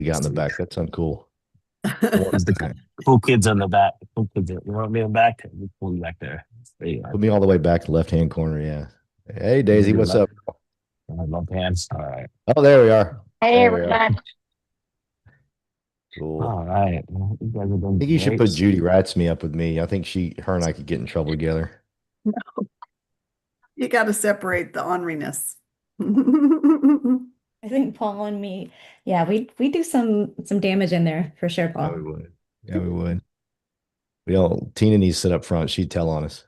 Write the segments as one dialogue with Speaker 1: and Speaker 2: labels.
Speaker 1: you got in the back. That's uncool. I want
Speaker 2: It's the
Speaker 1: that.
Speaker 2: cool kids on the back. Cool kids. You want me in the back? We pull you back there. There you are.
Speaker 1: Put me all the way back to left hand corner. Yeah. Hey, Daisy,
Speaker 2: Maybe
Speaker 1: what's
Speaker 2: left,
Speaker 1: up?
Speaker 2: left hands. All right.
Speaker 1: Oh, there we are.
Speaker 3: Hey
Speaker 1: There we are.
Speaker 3: everybody.
Speaker 1: Cool.
Speaker 2: All right. Well, you guys are
Speaker 1: I
Speaker 2: doing
Speaker 1: think you should
Speaker 2: great.
Speaker 1: put Judy Ratsme up with me. I think her and I could get in trouble together.
Speaker 4: You got to separate the orneriness.
Speaker 3: I think Paul and me, yeah, we do some damage in there for sure,
Speaker 1: Yeah, we
Speaker 3: Paul.
Speaker 1: would. Yeah, we would. We all Tina needs to sit up front. She'd tell on us.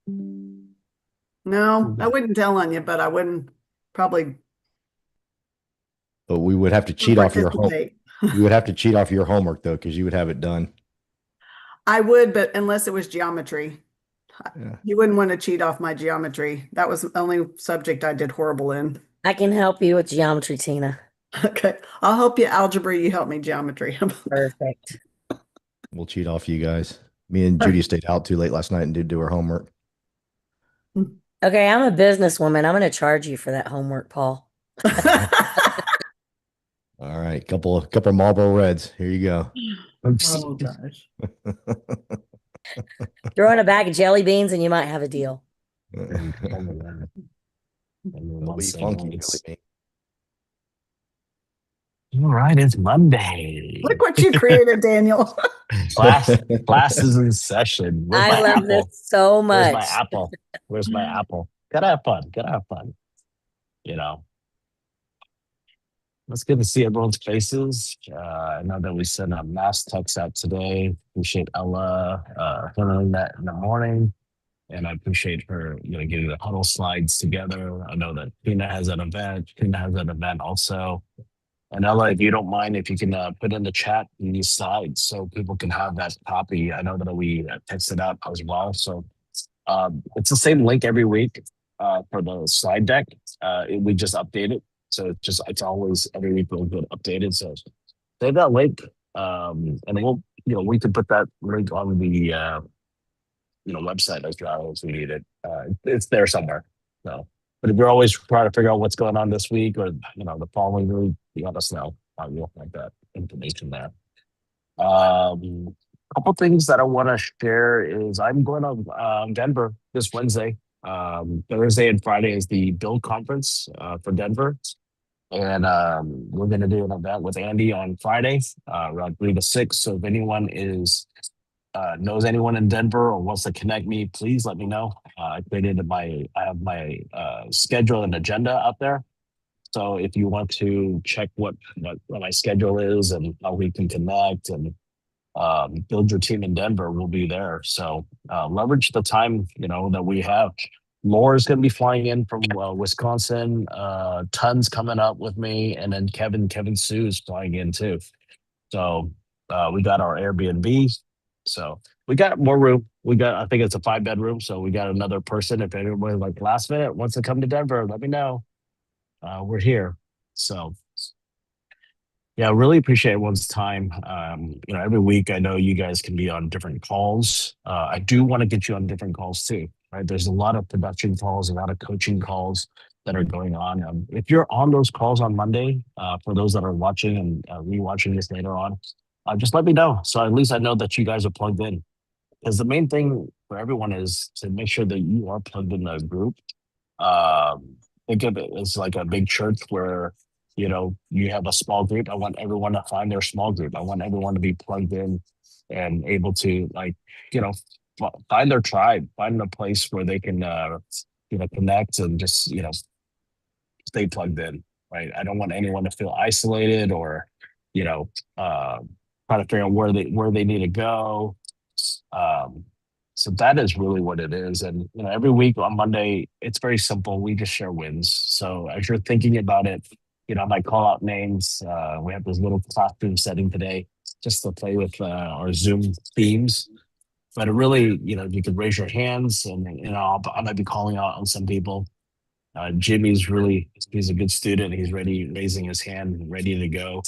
Speaker 4: No, I wouldn't tell on you, but I wouldn't probably
Speaker 1: But we would have to cheat off your home.
Speaker 4: participate.
Speaker 1: We would have to cheat off your homework though, because you would have it done.
Speaker 4: I would, but unless it was geometry.
Speaker 1: Yeah.
Speaker 4: You wouldn't want to cheat off my geometry. That was the only subject I did horrible in.
Speaker 5: I can help you with geometry, Tina.
Speaker 4: Okay. I'll help you algebra, you help me geometry.
Speaker 5: Perfect.
Speaker 1: We'll cheat off you guys. Me and Judy stayed out too late last night and did do her homework.
Speaker 5: Okay, I'm a businesswoman. I'm going to charge you for that homework, Paul.
Speaker 1: All right, couple Marlboro Reds. Here you go.
Speaker 4: Oh gosh.
Speaker 5: Throw in a bag of jelly beans and you might have a deal.
Speaker 1: It'll be funky, really. Me.
Speaker 2: All right, it's Monday.
Speaker 4: Look what you created, Daniel.
Speaker 2: Class is in session. Where's
Speaker 5: I
Speaker 2: my
Speaker 5: love
Speaker 2: apple?
Speaker 5: this so
Speaker 2: Where's
Speaker 5: much.
Speaker 2: my apple? Where's my apple? Gotta have fun. Gotta have fun. You know. It's good to see everyone's faces. I know that we sent a mass text out today. Appreciate Ella handling that in the morning. And I appreciate her, getting the huddle slides together. I know that Tina has an event. Tina has an event also. And Ella, if you don't mind, if you can put in the chat these slides so people can have that copy. I know that we texted out as well. So it's the same link every week for the slide deck. We just update it. So it's always every week will get updated. So save that link. And we'll, we could put that link on the website as well if we need it. It's there somewhere. So, but if you're always trying to figure out what's going on this week or the following week, you let us know. You'll find that information there. Couple things that I want to share is I'm going to Denver this Wednesday. Thursday and Friday is the Build conference for Denver. And we're going to do an event with Andy on Friday, around 3 to 6. So if anyone knows anyone in Denver or wants to connect me, please let me know. I have my schedule and agenda up there. So if you want to check what my schedule is and how we can connect and build your team in Denver, we'll be there. So leverage the time that we have. Laura's going to be flying in from Wisconsin. Tons coming up with me, and then Kevin Sue is flying in too. So we got our Airbnb. So we got more room. I think it's a 5-bedroom. So we got another person. If anyone last minute wants to come to Denver, let me know. We're here. So yeah, really appreciate everyone's time. Every week I know you guys can be on different calls. I do want to get you on different calls too, right? There's a lot of production calls, a lot of coaching calls that are going on. If you're on those calls on Monday, for those that are watching and rewatching this later on, just let me know. So at least I know that you guys are plugged in. Because the main thing for everyone is to make sure that you are plugged in the group. Think of it as like a big church where you have a small group. I want everyone to find their small group. I want everyone to be plugged in and able to find their tribe, find a place where they can connect and just stay plugged in. Right. I don't want anyone to feel isolated or trying to figure out where they need to go. So that is really what it is. And every week on Monday, it's very simple. We just share wins. So as you're thinking about it, I might call out names. We have this little classroom setting today just to play with our Zoom themes. But it really, you could raise your hands and I might be calling out on some people. Jimmy's he's a good student. He's raising his hand, ready to go.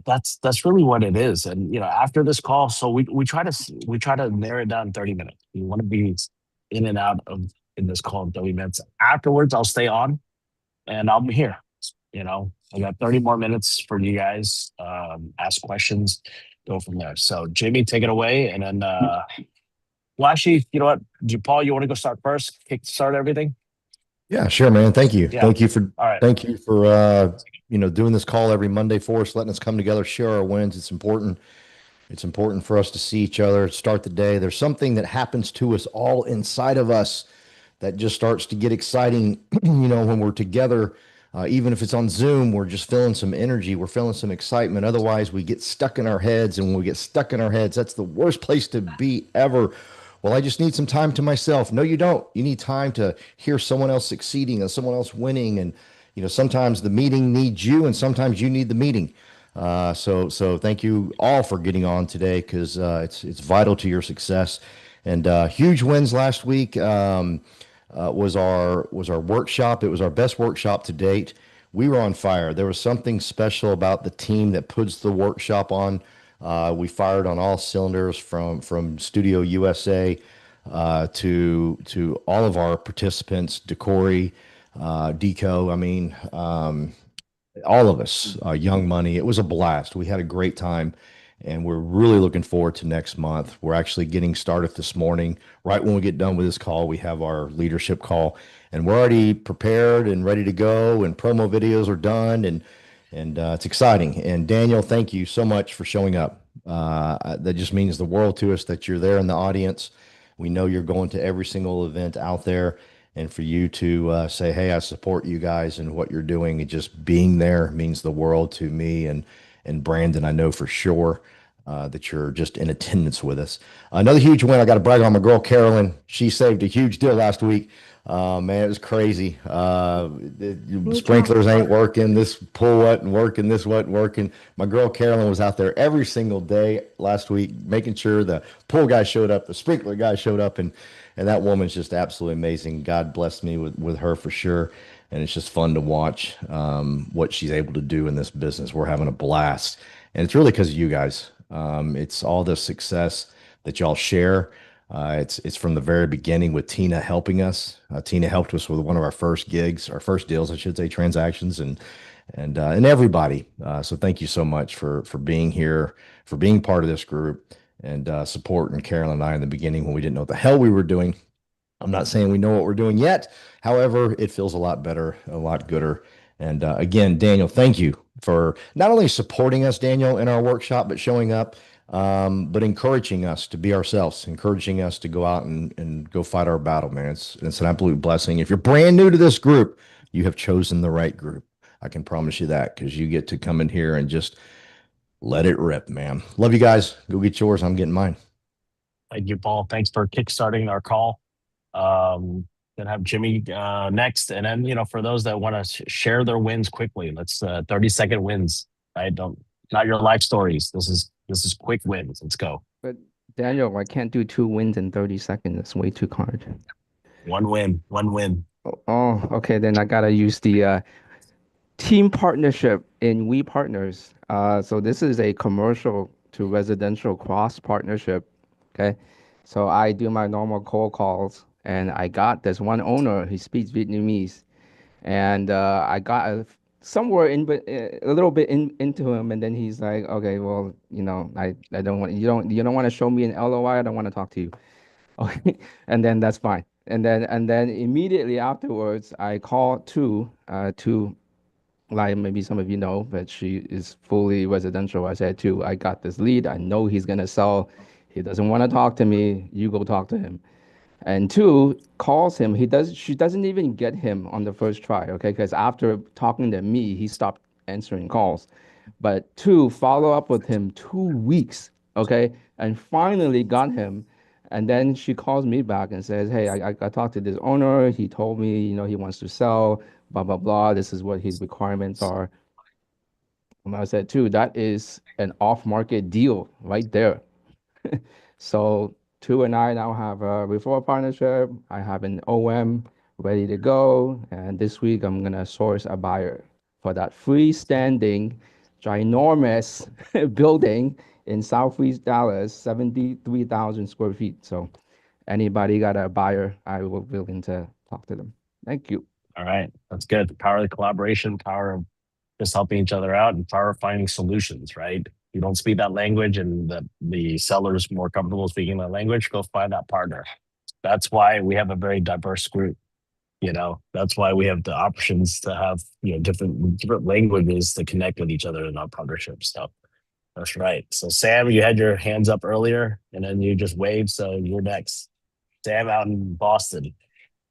Speaker 2: But that's really what it is. And after this call, so we try to narrow it down 30 minutes. We want to be in and out in this call in 30 minutes. Afterwards, I'll stay on and I'll be here. I got 30 more minutes for you guys. Ask questions, go from there. So Jimmy, take it away. And then, well, actually, you know what? Paul, you want to go start first? Start everything?
Speaker 1: Yeah, sure, man. Thank you.
Speaker 2: Yeah. All right.
Speaker 1: Thank you for doing this call every Monday for us, letting us come together, share our wins. It's important. It's important for us to see each other, start the day. There's something that happens to us all inside of us that just starts to get exciting, when we're together. Even if it's on Zoom, we're just feeling some energy, we're feeling some excitement. Otherwise, we get stuck in our heads, and when we get stuck in our heads, that's the worst place to be ever. Well, I just need some time to myself. No, you don't. You need time to hear someone else succeeding and someone else winning. And, sometimes the meeting needs you, and sometimes you need the meeting. So thank you all for getting on today, because it's vital to your success. And huge wins last week. Was our workshop. It was our best workshop to date. We were on fire. There was something special about the team that puts the workshop on. We fired on all cylinders, from Studio USA to all of our participants, Decory, Deco. I mean, all of us, Young Money. It was a blast. We had a great time, and we're really looking forward to next month. We're actually getting started this morning. Right when we get done with this call, we have our leadership call, and we're already prepared and ready to go. And promo videos are done, and it's exciting. And Daniel, thank you so much for showing up. That just means the world to us that you're there in the audience. We know you're going to every single event out there, and for you to say, "Hey, I support you guys and what you're doing," and just being there means the world to me and Brandon. I know for sure that you're just in attendance with us. Another huge win. I got to brag on my girl Carolyn. She saved a huge deal last week. Man, it was crazy. The sprinklers ain't working. This pool wasn't working. This wasn't working. My girl Carolyn was out there every single day last week, making sure the pool guy showed up, the sprinkler guy showed up, and that woman's just absolutely amazing. God bless me with her for sure. And it's just fun to watch what she's able to do in this business. We're having a blast, and it's really because of you guys. It's all the success that y'all share. It's from the very beginning with Tina helping us. Tina helped us with one of our first gigs, our first deals, I should say, transactions, and everybody. So thank you so much for being here, for being part of this group, and supporting Carolyn and I in the beginning when we didn't know what the hell we were doing. I'm not saying we know what we're doing yet. However, it feels a lot better, a lot gooder. And again, Daniel, thank you for not only supporting us, Daniel, in our workshop, but showing up, but encouraging us to be ourselves, encouraging us to go out and go fight our battle, man. It's an absolute blessing. If you're brand new to this group, you have chosen the right group. I can promise you that, because you get to come in here and just let it rip, man. Love you guys. Go get yours. I'm getting mine.
Speaker 2: Thank you, Paul. Thanks for kickstarting our call. Then have Jimmy next, and then for those that want to share their wins quickly, let's 30-second wins. Right? Don't Not your life stories. This is quick wins. Let's go.
Speaker 6: But Daniel, I can't do 2 wins in 30 seconds. That's way too hard.
Speaker 2: One win. One win.
Speaker 6: Oh, okay. Then I gotta use the team partnership in We Partners. So this is a commercial to residential cross partnership. Okay. So I do my normal cold calls, and I got this one owner. He speaks Vietnamese, and I got somewhere a little bit into him, and then he's like, okay, well, I don't want you don't want to show me an LOI. I don't want to talk to you. Okay, and then that's fine. And then immediately afterwards, I call to like maybe some of you know, but she is fully residential. I said I got this lead. I know he's gonna sell. He doesn't want to talk to me. You go talk to him. And two, calls him. She doesn't even get him on the first try, okay? Because after talking to me, he stopped answering calls. But two, follow up with him 2 weeks, okay? And finally got him. And then she calls me back and says, hey, I talked to this owner. He told me, he wants to sell, blah, blah, blah. This is what his requirements are. And I said, that is an off-market deal right there. So Two and I now have a referral partnership. I have an OM ready to go. And this week I'm gonna source a buyer for that freestanding, ginormous building in Southeast Dallas, 73,000 square feet. So anybody got a buyer, I will be willing to talk to them. Thank you.
Speaker 2: All right. That's good. The power of the collaboration, power of just helping each other out and finding solutions, right? You don't speak that language and the seller's more comfortable speaking that language, go find that partner. That's why we have a very diverse group. That's why we have the options to have, different languages to connect with each other in our partnership. So that's right. So Sam, you had your hands up earlier and then you just waved. So you're next. Sam out in Boston.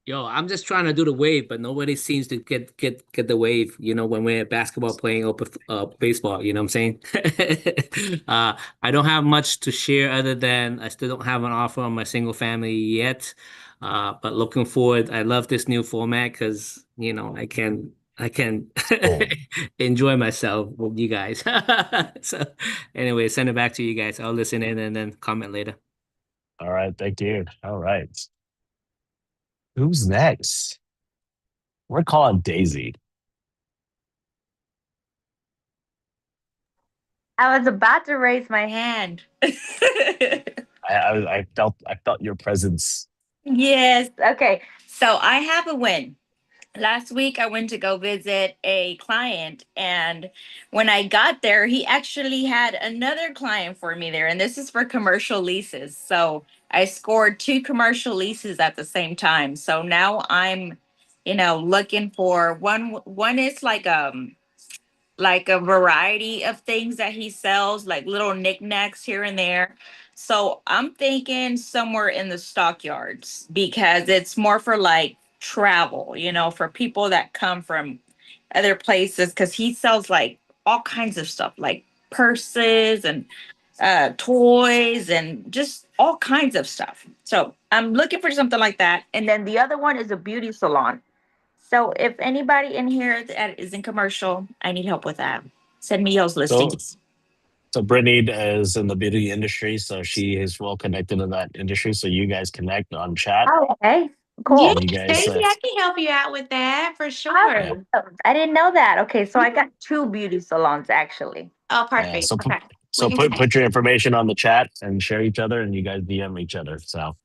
Speaker 7: Yo, I'm just trying to do the wave, but nobody seems to get the wave, when we're at basketball playing or baseball, you know what I'm saying? I don't have much to share other than I still don't have an offer on my single family yet. But looking forward, I love this new format because, I can
Speaker 1: Oh.
Speaker 7: enjoy myself with you guys. So anyway, send it back to you guys. I'll listen in and then comment later.
Speaker 2: All right. Thank you. All right. Who's next? We're calling Daisy.
Speaker 8: I was about to raise my hand.
Speaker 2: I felt your presence.
Speaker 8: Yes. Okay. So I have a win. Last week, I went to go visit a client, and when I got there, he actually had another client for me there, and this is for commercial leases. So I scored two commercial leases at the same time. So now I'm, looking for one. One is like a variety of things that he sells, like little knickknacks here and there. So I'm thinking somewhere in the stockyards because it's more for like travel, for people that come from other places. Because he sells like all kinds of stuff, like purses and toys and just all kinds of stuff. So I'm looking for something like that. And then the other one is a beauty salon. So if anybody in here that is in commercial, I need help with that. Send me those
Speaker 2: So,
Speaker 8: listings.
Speaker 2: so Brittany is in the beauty industry, so she is well connected in that industry. So you guys connect on chat,
Speaker 8: Oh, okay.
Speaker 9: Yeah,
Speaker 8: Cool.
Speaker 2: and you guys,
Speaker 9: Daisy, I can help you out with that for sure.
Speaker 2: yeah,
Speaker 8: Awesome. I didn't know that. Okay, so I got two beauty salons actually.
Speaker 9: Oh,
Speaker 2: yeah.
Speaker 9: perfect.
Speaker 2: So
Speaker 9: Okay. We
Speaker 2: so
Speaker 9: can
Speaker 2: put
Speaker 9: connect.
Speaker 2: put your information on the chat and share each other, and you guys DM each other. So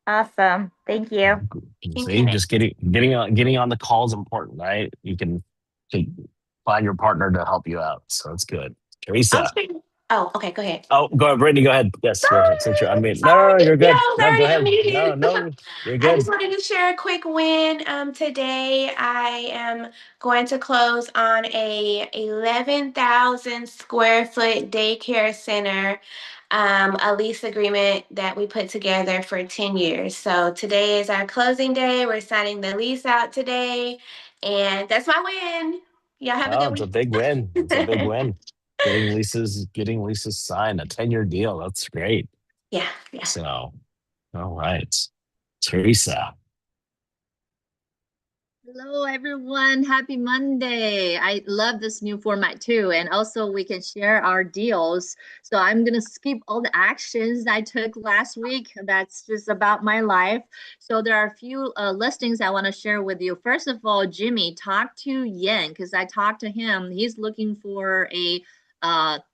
Speaker 8: Awesome. Thank you.
Speaker 9: We can
Speaker 2: see,
Speaker 9: connect.
Speaker 2: just getting on the call is important, right? You can find your partner to help you out, so it's good.
Speaker 9: I'll
Speaker 2: Teresa.
Speaker 9: share. Oh, okay. Go ahead.
Speaker 2: Oh, go ahead, Brittany. Go ahead. Yes, since you're
Speaker 9: Sorry,
Speaker 2: unmuted. No,
Speaker 9: sorry.
Speaker 2: you're
Speaker 9: Yeah,
Speaker 2: good.
Speaker 9: I was
Speaker 2: No, go
Speaker 9: already
Speaker 2: ahead. No,
Speaker 9: unmuted.
Speaker 2: no, you're
Speaker 9: I just
Speaker 2: good.
Speaker 9: wanted to share a quick win. Today I am going to close on a 11,000 square foot daycare center, a lease agreement that we put together for 10 years. So today is our closing day. We're signing the lease out today, and that's my win. Y'all have a
Speaker 2: Oh,
Speaker 9: good
Speaker 2: it's a
Speaker 9: week.
Speaker 2: big win. It's a big win. Getting leases signed, a 10-year deal. That's great.
Speaker 9: Yeah, yeah.
Speaker 2: So, all right. Teresa.
Speaker 10: Hello, everyone. Happy Monday. I love this new format too. And also, we can share our deals. So, I'm going to skip all the actions I took last week. That's just about my life. So, there are a few listings I want to share with you. First of all, Jimmy, talk to Yen because I talked to him. He's looking for a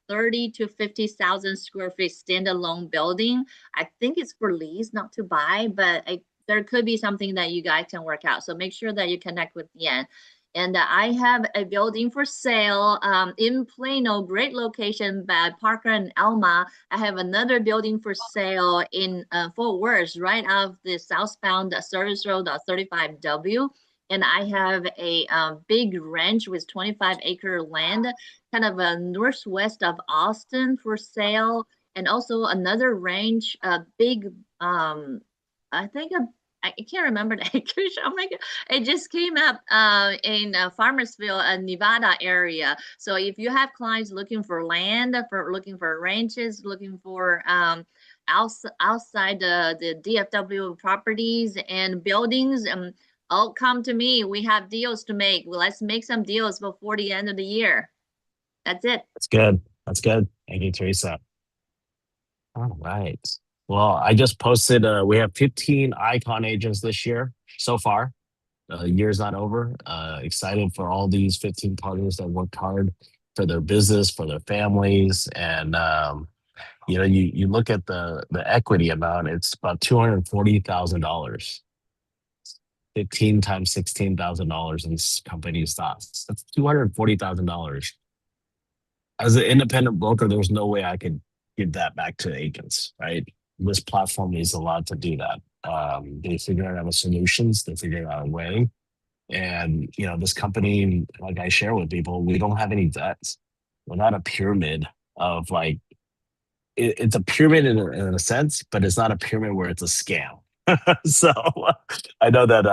Speaker 10: 30 to 50,000 square feet standalone building. I think it's for lease, not to buy, but there could be something that you guys can work out. So make sure that you connect with Yan. And I have a building for sale in Plano, great location by Parker and Elma. I have another building for sale in Fort Worth, right off the southbound service road 35W. And I have a big ranch with 25-acre land, kind of a northwest of Austin for sale. And also another ranch, a big, I think I can't remember the acreage. Oh my God. It just came up in Farmersville, Nevada area. So if you have clients looking for land, looking for ranches, looking for outside the DFW properties and buildings, all come to me. We have deals to make. Well, let's make some deals before the end of the year. That's it.
Speaker 2: That's good. That's good. Thank you, Teresa. All right. Well, I just posted, we have 15 icon agents this year so far. Year's not over. Excited for all these 15 partners that worked hard for their business, for their families. And, you look at the equity amount, it's about $240,000. 15 times $16,000 in this company stocks. That's $240,000. As an independent broker, there's no way I could give that back to agents, right? This platform is allowed to do that. They figure out solutions, they figure out a way. And this company, like I share with people, we don't have any debts. We're not a pyramid of like it's a pyramid in a sense, but it's not a pyramid where it's a scam. So I know that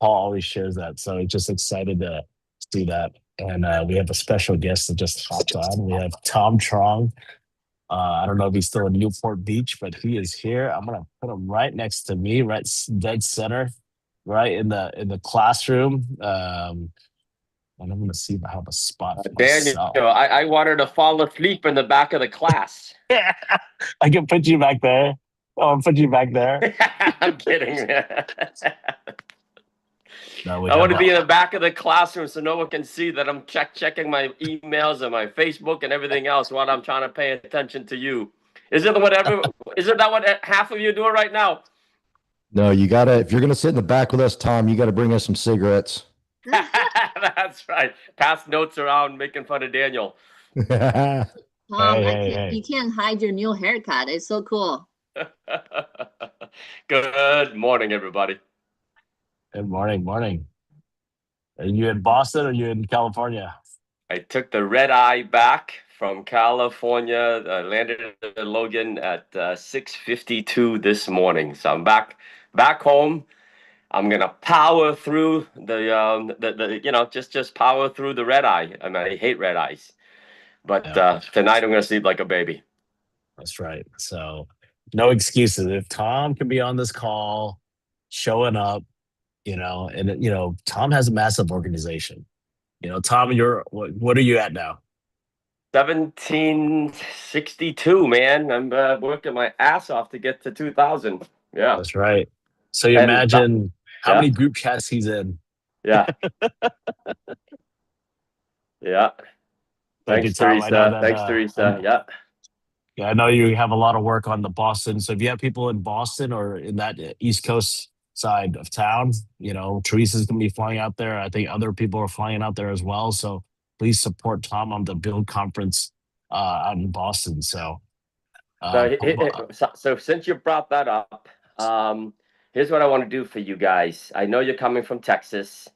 Speaker 2: Paul always shares that. So just excited to see that. And we have a special guest that just hopped on. We have Tom Trong. I don't know if he's still in Newport Beach, but he is here. I'm gonna put him right next to me, right dead center, right in the classroom. And I'm gonna see if I have a spot for
Speaker 11: Daniel,
Speaker 2: myself.
Speaker 11: I wanted to fall asleep in the back of the class.
Speaker 2: I can put you back there. Oh, I'll put you back there.
Speaker 11: I'm kidding.
Speaker 2: No,
Speaker 11: I want to be in the back of the classroom so no one can see that I'm checking my emails and my Facebook and everything else while I'm trying to pay attention to you. Isn't that what half of you are doing right now?
Speaker 1: No, you gotta, if you're gonna sit in the back with us, Tom, you gotta bring us some cigarettes.
Speaker 11: That's right. Pass notes around making fun of Daniel.
Speaker 10: Tom,
Speaker 2: Hey.
Speaker 10: you can't hide your new haircut. It's so cool.
Speaker 11: Good morning, everybody.
Speaker 2: Good morning. Are you in Boston or are you in California?
Speaker 11: I took the red eye back from California. Landed in Logan at 6:52 this morning. So I'm back home. I'm gonna power through just power through the red eye. I mean, I hate red eyes, but tonight I'm gonna sleep like a baby.
Speaker 2: That's right. So no excuses. If Tom can be on this call, showing up, and Tom has a massive organization. Tom, what are you at now?
Speaker 11: 1762, man. I'm working my ass off to get to 2000. Yeah,
Speaker 2: that's right. So you imagine how many group chats he's in.
Speaker 11: Yeah. Yeah. Thanks, Teresa. Thanks, Teresa. Yeah.
Speaker 2: Yeah, I know you have a lot of work on the Boston. So if you have people in Boston or in that East Coast side of town, Teresa's going to be flying out there. I think other people are flying out there as well. So please support Tom on the Build Conference out in Boston. So
Speaker 11: since you brought that up, here's what I want to do for you guys. I know you're coming from Texas.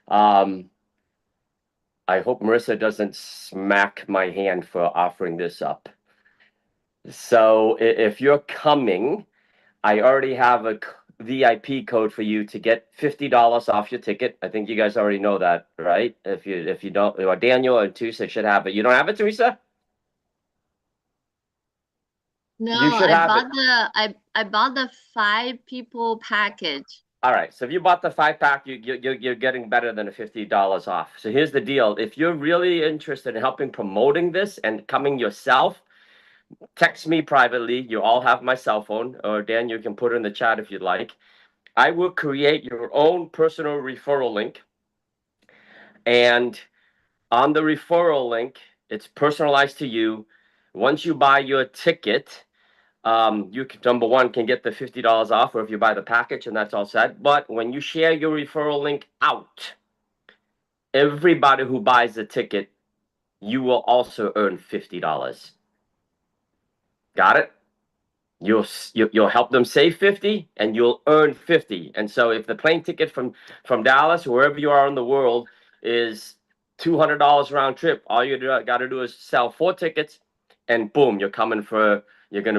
Speaker 11: I hope Marissa doesn't smack my hand for offering this up. So if you're coming, I already have a VIP code for you to get $50 off your ticket. I think you guys already know that, right? If you don't, Daniel and Teresa should have it. You don't have it, Teresa?
Speaker 10: No,
Speaker 11: You should
Speaker 10: I bought the 5 people package.
Speaker 11: All right. So if you bought the 5-pack, you're getting better than the $50 off. So here's the deal. If you're really interested in helping promoting this and coming yourself, text me privately. You all have my cell phone, or Dan, you can put it in the chat if you'd like. I will create your own personal referral link. And on the referral link, it's personalized to you. Once you buy your ticket, you can, number one, can get the $50 off, or if you buy the package and that's all set. But when you share your referral link out, everybody who buys the ticket, you will also earn $50. Got it? You'll help them save 50 and you'll earn 50. And so if the plane ticket from Dallas, wherever you are in the world, is $200 round trip, all you got to do is sell 4 tickets and boom, you're going to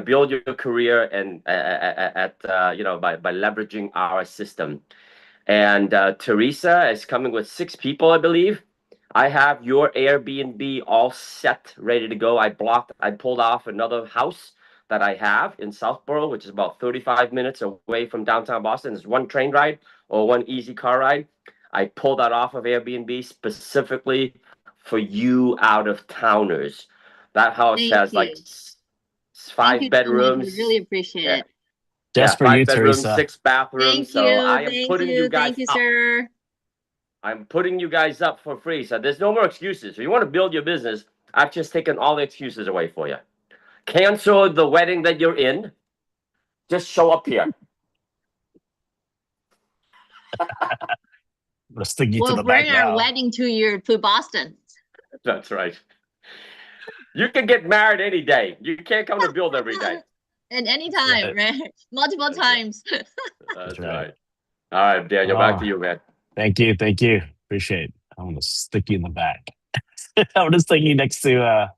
Speaker 11: build your career and by leveraging our system. And Teresa is coming with 6 people, I believe. I have your Airbnb all set, ready to go. I pulled off another house that I have in Southborough, which is about 35 minutes away from downtown Boston. There's 1 train ride or 1 easy car ride. I pulled that off of Airbnb specifically for you out of towners. That house has like 5 bedrooms.
Speaker 10: I really appreciate it.
Speaker 2: Just for
Speaker 11: 5
Speaker 2: you,
Speaker 11: bedrooms,
Speaker 2: Teresa.
Speaker 11: 6 bathrooms.
Speaker 10: Thank you.
Speaker 11: I am putting you guys up.
Speaker 10: Sir.
Speaker 11: I'm putting you guys up for free. So there's no more excuses. If you want to build your business, I've just taken all the excuses away for you. Cancel the wedding that you're in. Just show up here.
Speaker 2: We're sticking you to
Speaker 10: We'll
Speaker 2: the back
Speaker 10: bring our
Speaker 2: now.
Speaker 10: wedding to Boston.
Speaker 11: That's right. You can get married any day. You can't come to build every day.
Speaker 10: And anytime, right? Multiple
Speaker 11: That's right.
Speaker 10: times.
Speaker 11: That's
Speaker 2: right.
Speaker 11: right. All right, Daniel, back to
Speaker 2: Oh.
Speaker 11: you, man.
Speaker 2: Thank you. Appreciate it. I'm gonna stick you in the back. I'm gonna stick you next to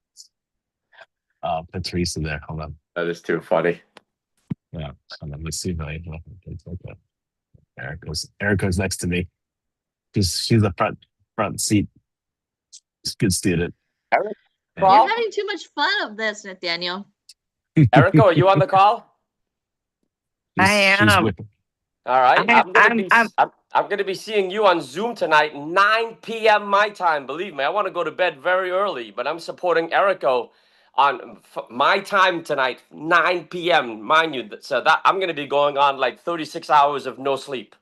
Speaker 2: Patrice there. Hold on.
Speaker 11: That is too funny.
Speaker 2: Yeah. Hold on. Let's see if I Erica's next to me. She's the front seat. She's a good student.
Speaker 11: Eric,
Speaker 10: You're
Speaker 11: call?
Speaker 10: having too much fun of this, Nathaniel.
Speaker 11: Erica, are you on the call?
Speaker 8: I
Speaker 2: She's
Speaker 8: am.
Speaker 2: with
Speaker 11: All right.
Speaker 8: I'm
Speaker 11: I'm gonna be seeing you on Zoom tonight, 9 p.m. my time. Believe me, I want to go to bed very early, but I'm supporting Erico on my time tonight, 9 p.m. Mind you, so that I'm gonna be going on like 36 hours of no sleep.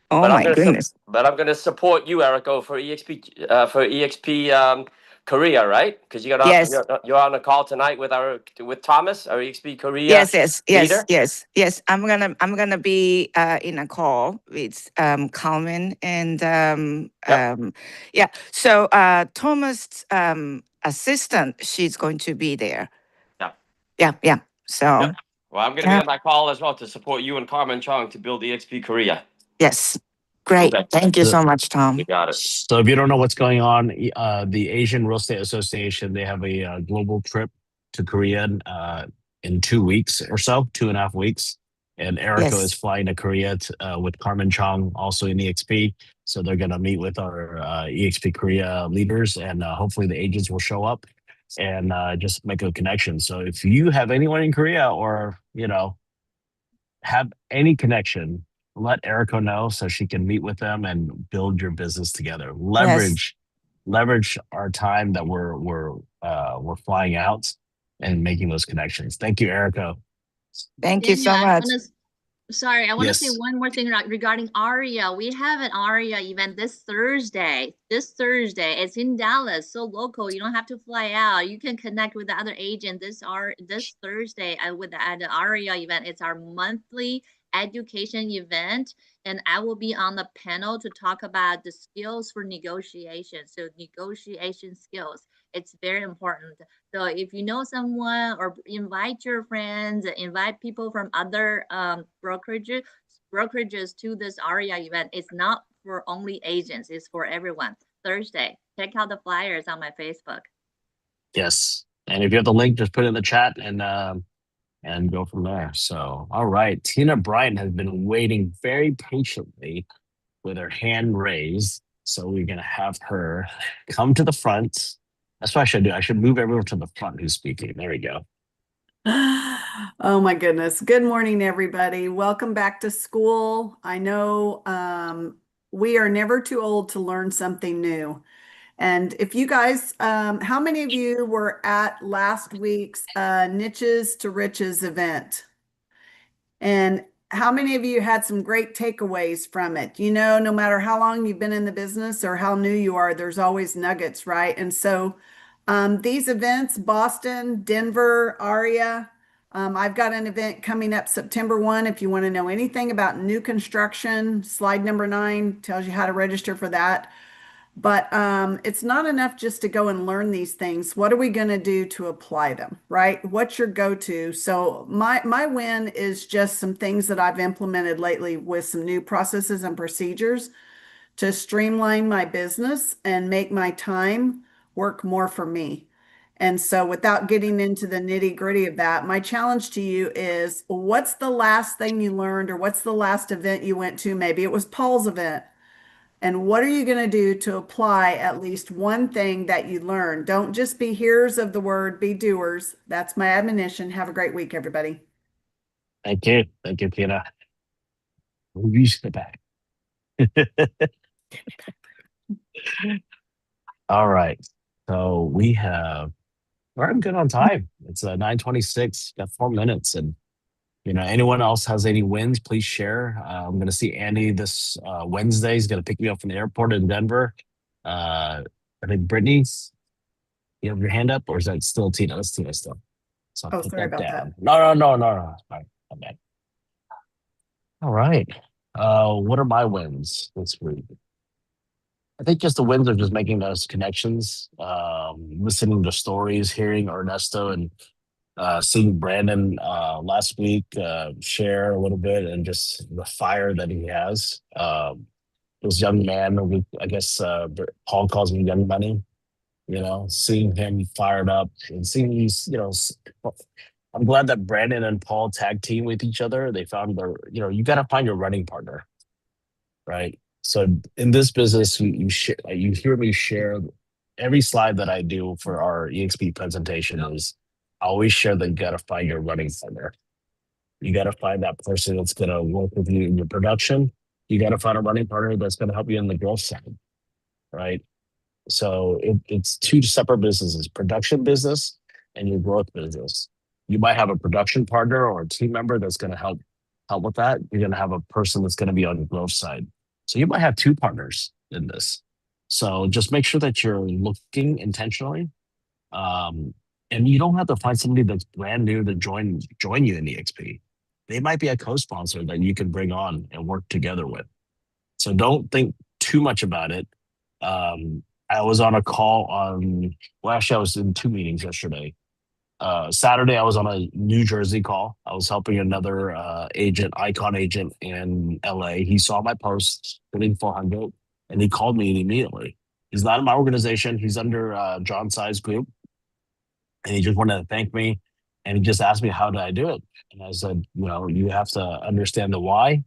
Speaker 8: Oh
Speaker 11: But I'm
Speaker 8: my
Speaker 11: gonna
Speaker 8: goodness.
Speaker 11: but I'm gonna support you, Erico, for EXP Korea, right? Because
Speaker 8: Yes.
Speaker 11: you're on a call tonight with Thomas, our EXP Korea
Speaker 8: Yes.
Speaker 11: leader.
Speaker 8: Yes. I'm gonna be in a call with Carmen and
Speaker 11: Yep.
Speaker 8: yeah. So Thomas assistant, she's going to be there.
Speaker 11: Yeah.
Speaker 8: Yeah. So
Speaker 11: Yep. Well, I'm gonna be on that call as well to support you and Carmen Chong to build EXP Korea.
Speaker 8: yes. Great.
Speaker 11: Okay.
Speaker 8: Thank you so much, Tom.
Speaker 11: You got it.
Speaker 2: So if you don't know what's going on, the Asian Real Estate Association, they have a global trip to Korea in 2 weeks or so, 2.5 weeks. And Erica is flying to Korea with Carmen Chong, also in EXP. So they're going to meet with our EXP Korea leaders, and hopefully the agents will show up and just make a connection. So if you have anyone in Korea, or have any connection, let Erica know so she can meet with them and build your business together. Leverage our time that we're flying out and making those connections. Thank you, Erica.
Speaker 8: Thank you so
Speaker 10: Daniel,
Speaker 8: much.
Speaker 10: I want to say
Speaker 2: Yes.
Speaker 10: one more thing regarding ARIA. We have an ARIA event this Thursday. It's in Dallas, so local. You don't have to fly out. You can connect with the other agent this Thursday at the ARIA event. It's our monthly education event, and I will be on the panel to talk about the skills for negotiation. So negotiation skills. It's very important. So if you know someone, or invite your friends, invite people from other brokerages to this ARIA event. It's not for only agents, it's for everyone. Thursday. Check out the flyers on my Facebook.
Speaker 2: Yes. And if you have the link, just put it in the chat and go from there. So, all right. Tina Bryant has been waiting very patiently with her hand raised. So we're going to have her come to the front. That's what I should do. I should move everyone to the front who's speaking. There we go.
Speaker 4: Oh my goodness. Good morning, everybody. Welcome back to school. I know we are never too old to learn something new. And if you guys, how many of you were at last week's Niches to Riches event? And how many of you had some great takeaways from it? No matter how long you've been in the business or how new you are, there's always nuggets, right? And so these events, Boston, Denver, ARIA, I've got an event coming up September 1. If you want to know anything about new construction, slide number 9 tells you how to register for that. But it's not enough just to go and learn these things. What are we going to do to apply them, right? What's your go-to? So my win is just some things that I've implemented lately with some new processes and procedures to streamline my business and make my time work more for me. And so without getting into the nitty-gritty of that, my challenge to you is, what's the last thing you learned, or what's the last event you went to? Maybe it was Paul's event. And what are you going to do to apply at least one thing that you learned? Don't just be hearers of the word, be doers. That's my admonition. Have a great week, everybody.
Speaker 2: Thank you. Thank you, Tina. Move you to the back. All right. So we're good on time. It's 9:26, got 4 minutes. And anyone else has any wins, please share. I'm going to see Andy this Wednesday. He's going to pick me up from the airport in Denver. I think Brittany's, you have your hand up, or is that still Tina? That's Tina still. So I'll put
Speaker 4: sorry
Speaker 2: that
Speaker 4: about
Speaker 2: down.
Speaker 4: that.
Speaker 2: No. All right, my bad. All right. What are my wins this week? I think just the wins are just making those connections, listening to stories, hearing Ernesto and seeing Brandon last week share a little bit and just the fire that he has. This young man, I guess Paul calls him Young Money. Seeing him fired up and seeing these, I'm glad that Brandon and Paul tag team with each other. They found you got to find your running partner, right? So in this business, you hear me share every slide that I do for our EXP presentation is I always share that you got to find your running partner. You got to find that person that's going to work with you in your production. You got to find a running partner that's going to help you in the growth side, right? So it's two separate businesses, production business and your growth business. You might have a production partner or a team member that's going to help with that. You're going to have a person that's going to be on the growth side. So you might have two partners in this. So just make sure that you're looking intentionally. And you don't have to find somebody that's brand new to join you in EXP. They might be a co-sponsor that you can bring on and work together with. So don't think too much about it. I was on a call actually I was in two meetings yesterday. Saturday, I was on a New Jersey call. I was helping another icon agent in LA. He saw my post, putting 400, and he called me immediately. He's not in my organization. He's under John Sai's group. And he just wanted to thank me. And he just asked me, how did I do it? And I said, you have to understand the why.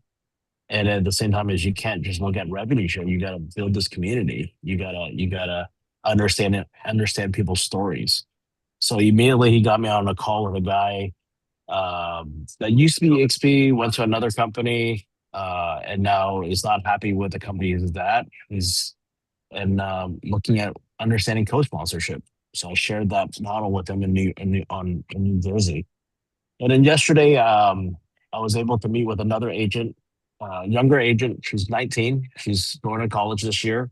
Speaker 2: And at the same time as you can't just look at revenue share, you got to build this community. You gotta understand people's stories. So immediately he got me on a call with a guy that used to be EXP, went to another company, and now is not happy with the company he's at. He's looking at understanding co-sponsorship. So I shared that model with him in New Jersey. And then yesterday, I was able to meet with another agent, younger agent. She's 19. She's going to college this year.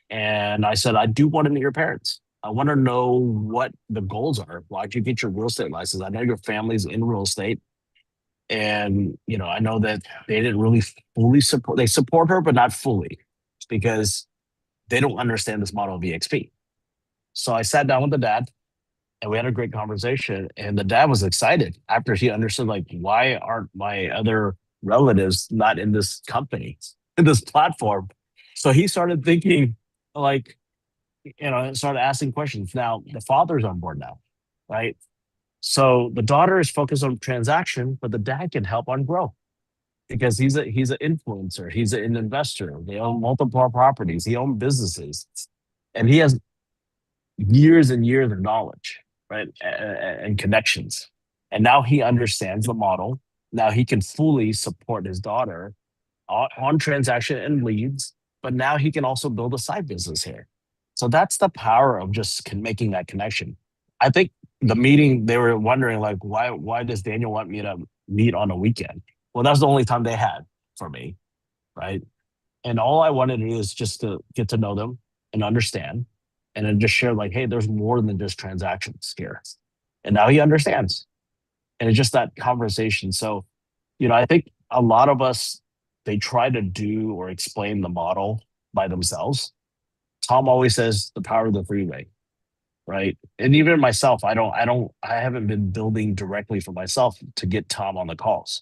Speaker 2: And I said, I do want to meet your parents. I want to know what the goals are. Why'd you get your real estate license? I know your family's in real estate. And, I know that they didn't really fully support, they support her, but not fully because they don't understand this model of EXP. So I sat down with the dad and we had a great conversation. And the dad was excited after he understood, like, why aren't my other relatives not in this company, in this platform? So he started thinking, like, started asking questions. Now the father's on board now, right? So the daughter is focused on transaction, but the dad can help on growth because he's an influencer, he's an investor. They own multiple properties, he owns businesses, and he has years and years of knowledge, right, and connections. And now he understands the model. Now he can fully support his daughter on transaction and leads, but now he can also build a side business here. So that's the power of just making that connection. I think the meeting, they were wondering, like, why does Daniel want me to meet on a weekend? Well, that's the only time they had for me, right? And all I wanted to do is just to get to know them and understand, and then just share, like, hey, there's more than just transactions here. And now he understands. And it's just that conversation. So, I think a lot of us, they try to do or explain the model by themselves. Tom always says the power of the three-way, right? And even myself, I haven't been building directly for myself to get Tom on the calls,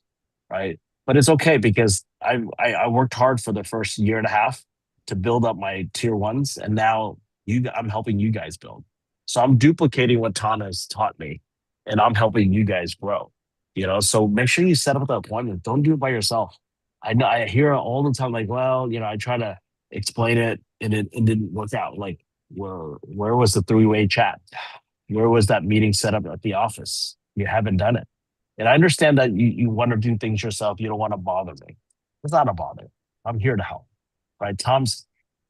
Speaker 2: right? But it's okay because I worked hard for the first year and a half to build up my tier ones, and now I'm helping you guys build. So I'm duplicating what Tom has taught me, and I'm helping you guys grow. So make sure you set up the appointment. Don't do it by yourself. I know I hear all the time, like, well, I try to explain it and it didn't work out. Like, where was the three-way chat? Where was that meeting set up at the office? You haven't done it. And I understand that you want to do things yourself. You don't want to bother me. It's not a bother. I'm here to help, right? Tom's,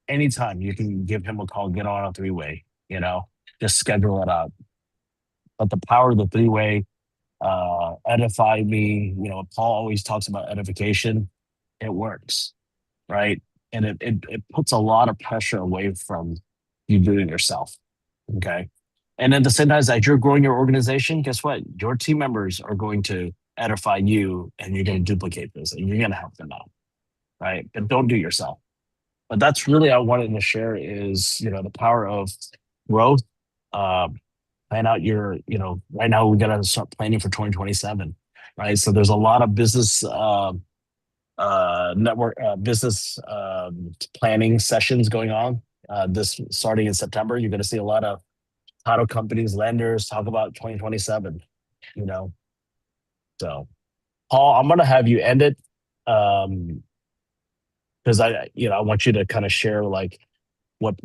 Speaker 2: anytime you can give him a call, get on a three-way, just schedule it out. But the power of the three-way, edify me. Paul always talks about edification. It works, right? And it puts a lot of pressure away from you doing it yourself. Okay. And at the same time, as you're growing your organization, guess what? Your team members are going to edify you and you're going to duplicate this and you're going to help them out. right? But don't do it yourself. But that's really I wanted to share is, the power of growth. Plan out right now we got to start planning for 2027, right? So there's a lot of business business planning sessions going on. This starting in September, you're going to see a lot of title companies, lenders talk about 2027. You know, so Paul, I'm going to have you end it, because I want you to kind of share like what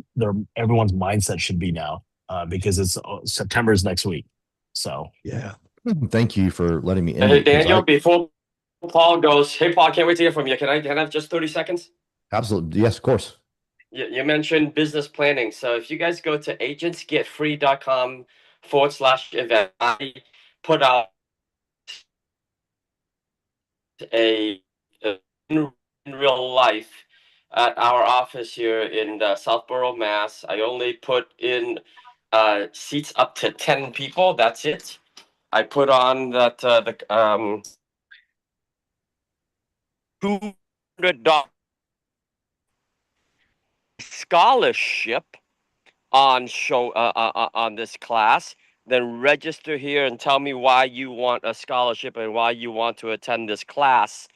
Speaker 2: everyone's mindset should be now, because it's September is next week. So
Speaker 1: Yeah. Thank you for letting me end
Speaker 11: Hey,
Speaker 1: it, 'cause
Speaker 11: Daniel, before Paul goes, hey, Paul, can't wait to hear from you. Can I have just 30 seconds?
Speaker 1: absolutely. Yes, of course.
Speaker 11: You mentioned business planning. So if you guys go to agentsgetfree.com/event, I put out a in real life at our office here in Southborough, Mass. I only put in seats up to 10 people. That's it. I put on that the $200 scholarship on on this class. Then register here and tell me why you want a scholarship and why you want to attend this class.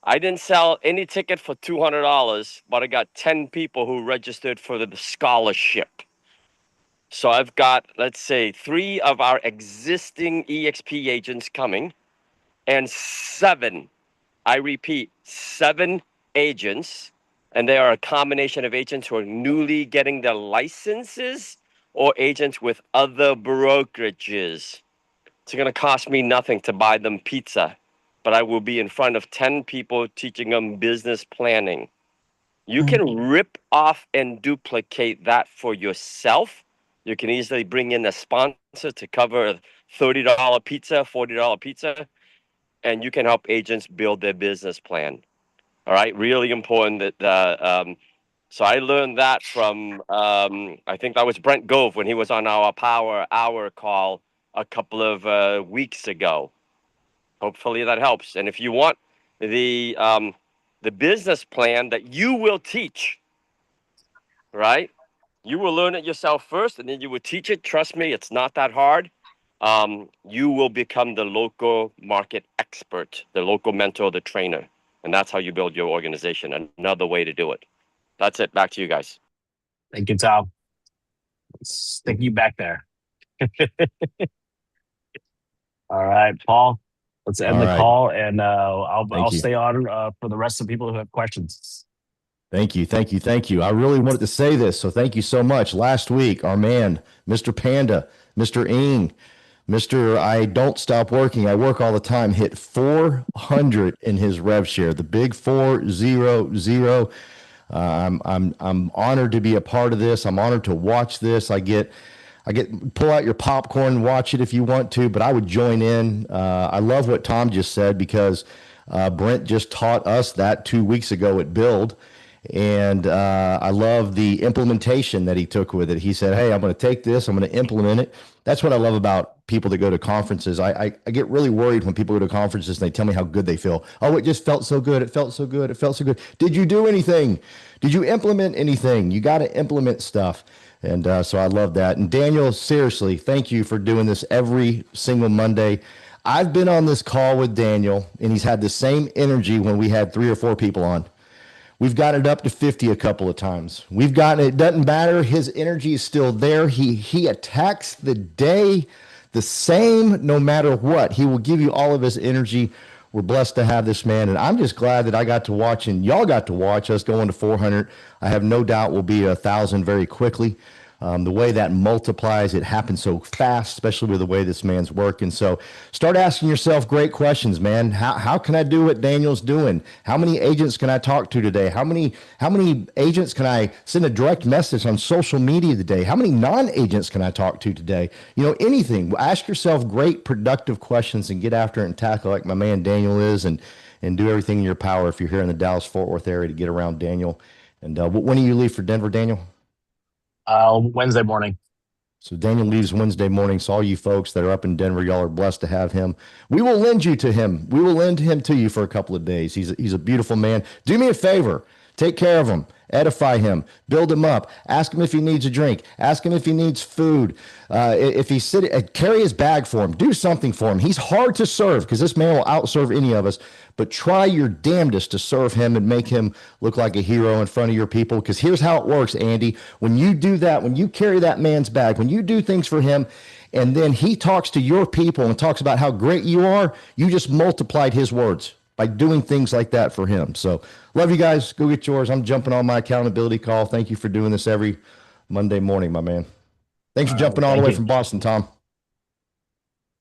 Speaker 11: I didn't sell any ticket for $200, but I got 10 people who registered for the scholarship. So I've got, let's say, 3 of our existing EXP agents coming and 7, I repeat, 7 agents, and they are a combination of agents who are newly getting their licenses or agents with other brokerages. It's going to cost me nothing to buy them pizza, but I will be in front of 10 people teaching them business planning. You can rip off and duplicate that for yourself. You can easily bring in a sponsor to cover a $30 pizza, $40 pizza, and you can help agents build their business plan. All right, really important that. So I learned that from I think that was Brent Gove when he was on our Power Hour call a couple of weeks ago. Hopefully that helps. And if you want the business plan that you will teach, right? You will learn it yourself first, and then you will teach it. Trust me, it's not that hard. You will become the local market expert, the local mentor, the trainer. And that's how you build your organization. Another way to do it. That's it. Back to you guys.
Speaker 2: thank you, Tom. Stick you back there. All right, Paul. Let's end
Speaker 1: All
Speaker 2: the
Speaker 1: right.
Speaker 2: call, and I'll
Speaker 1: Thank you.
Speaker 2: stay on for the rest of the people who have questions.
Speaker 1: Thank you. Thank you. Thank you. I really wanted to say this, so thank you so much. Last week, our man, Mr. Panda, Mr. Ing, Mr. I don't stop working, I work all the time, hit 400 in his rev share, the big 400. I'm honored to be a part of this. I'm honored to watch this. Pull out your popcorn, watch it if you want to, but I would join in. I love what Tom just said, because Brent just taught us that 2 weeks ago at Build. And I love the implementation that he took with it. He said, hey, I'm going to take this, I'm going to implement it. That's what I love about people that go to conferences. I get really worried when people go to conferences and they tell me how good they feel. Oh, it just felt so good. It felt so good. It felt so good. Did you do anything? Did you implement anything? You got to implement stuff. And so I love that. And Daniel, seriously, thank you for doing this every single Monday. I've been on this call with Daniel, and he's had the same energy when we had 3 or 4 people on. We've got it up to 50 a couple of times. We've gotten it doesn't matter. His energy is still there. He attacks the day the same no matter what. He will give you all of his energy. We're blessed to have this man, and I'm just glad that I got to watch and y'all got to watch us going to 400. I have no doubt we'll be 1,000 very quickly. The way that multiplies, it happens so fast, especially with the way this man's working. So start asking yourself great questions, man. How can I do what Daniel's doing? How many agents can I talk to today? How many agents can I send a direct message on social media today? How many non-agents can I talk to today? Anything. Ask yourself great productive questions and get after it and tackle like my man Daniel is, and do everything in your power if you're here in the Dallas-Fort Worth area to get around Daniel. And when do you leave for Denver, Daniel?
Speaker 2: Wednesday morning.
Speaker 1: So Daniel leaves Wednesday morning. So all you folks that are up in Denver, y'all are blessed to have him. We will lend you to him. We will lend him to you for a couple of days. He's a beautiful man. Do me a favor. Take care of him. Edify him. Build him up. Ask him if he needs a drink. Ask him if he needs food. If he's sitting, carry his bag for him. Do something for him. He's hard to serve because this man will outserve any of us. But try your damnedest to serve him and make him look like a hero in front of your people. Because here's how it works, Andy. When you do that, when you carry that man's bag, when you do things for him, and then he talks to your people and talks about how great you are, you just multiplied his words by doing things like that for him. So love you guys. Go get yours. I'm jumping on my accountability call. Thank you for doing this every Monday morning, my man. Thanks for jumping all the way from Boston, Tom.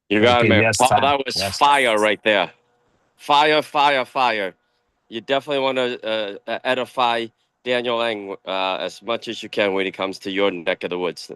Speaker 11: You got it, man.
Speaker 2: Yes,
Speaker 11: Paul,
Speaker 2: Tom.
Speaker 11: that was
Speaker 2: Yes.
Speaker 11: fire right there. Fire, fire, fire. You definitely want to edify Daniel Lang as much as you can when it comes to your neck of the woods.